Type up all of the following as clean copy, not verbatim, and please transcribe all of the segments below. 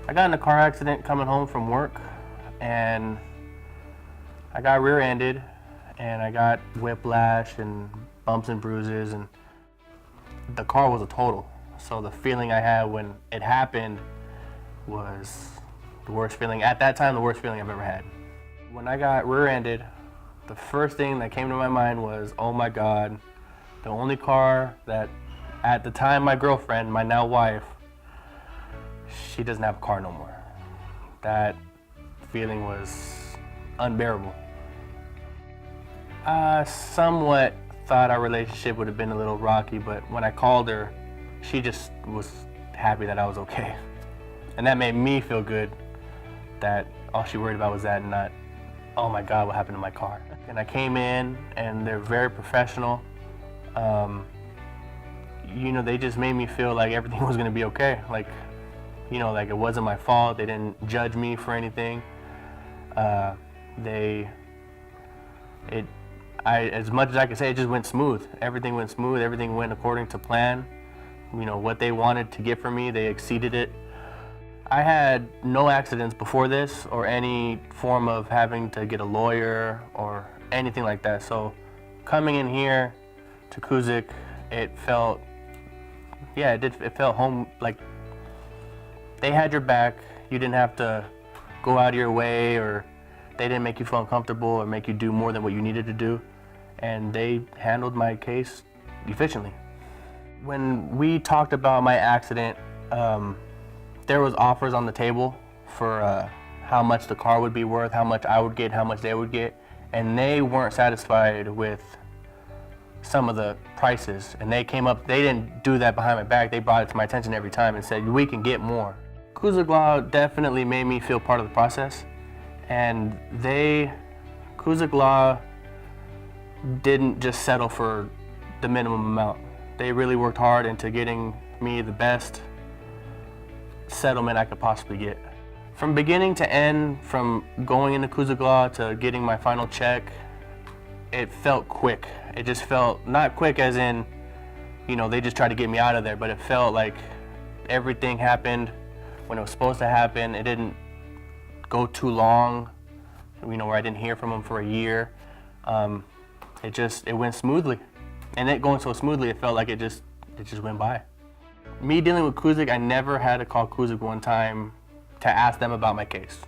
I got in a car accident coming home from work, and I got rear-ended, and I got whiplash and bumps and bruises, and the car was a total. So the feeling I had when it happened was the worst feeling, at that time, the worst feeling I've ever had. When I got rear-ended, the first thing that came to my mind was, oh my God, the only car that, at the time, my girlfriend, my now wife, she doesn't have a car no more. That feeling was unbearable. I somewhat thought our relationship would have been a little rocky, but when I called her, she just was happy that I was okay. And that made me feel good that all she worried about was that and not, oh my God, what happened to my car? And I came in and they're very professional. You know, they just made me feel like everything was gonna be okay. Like, you know, like it wasn't my fault. They didn't judge me for anything. As much as I could say, it just went smooth. Everything went smooth. Everything went according to plan. You know, what they wanted to get from me, they exceeded it. I had no accidents before this or any form of having to get a lawyer or anything like that. So coming in here to Kuzyk, it felt, yeah, it felt home, like they had your back. You didn't have to go out of your way, or they didn't make you feel uncomfortable or make you do more than what you needed to do. And they handled my case efficiently. When we talked about my accident, there was offers on the table for how much the car would be worth, how much I would get, how much they would get, and they weren't satisfied with some of the prices. And they came up, they didn't do that behind my back, they brought it to my attention every time and said, we can get more. Kuzyk Law definitely made me feel part of the process, and Kuzyk Law didn't just settle for the minimum amount. They really worked hard into getting me the best settlement I could possibly get. From beginning to end, from going into Kuzyk Law to getting my final check, it felt quick. It just felt, not quick as in, you know, they just tried to get me out of there, but it felt like everything happened when it was supposed to happen. It didn't go too long, you know, where I didn't hear from them for a year. It went smoothly. And it going so smoothly, it felt like it just went by. Me dealing with Kuzyk, I never had to call Kuzyk one time to ask them about my case.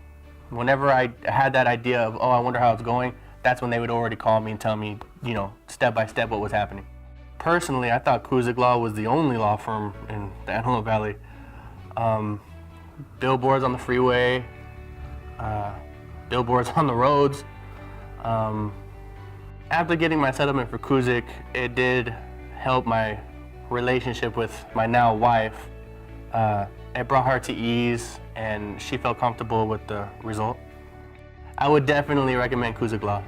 Whenever I had that idea of, oh, I wonder how it's going, that's when they would already call me and tell me, you know, step by step what was happening. Personally, I thought Kuzyk Law was the only law firm in the Antelope Valley. Billboards on the freeway, billboards on the roads. After getting my settlement for Kuzyk, it did help my relationship with my now wife. It brought her to ease, and she felt comfortable with the result. I would definitely recommend Kuzyk Law.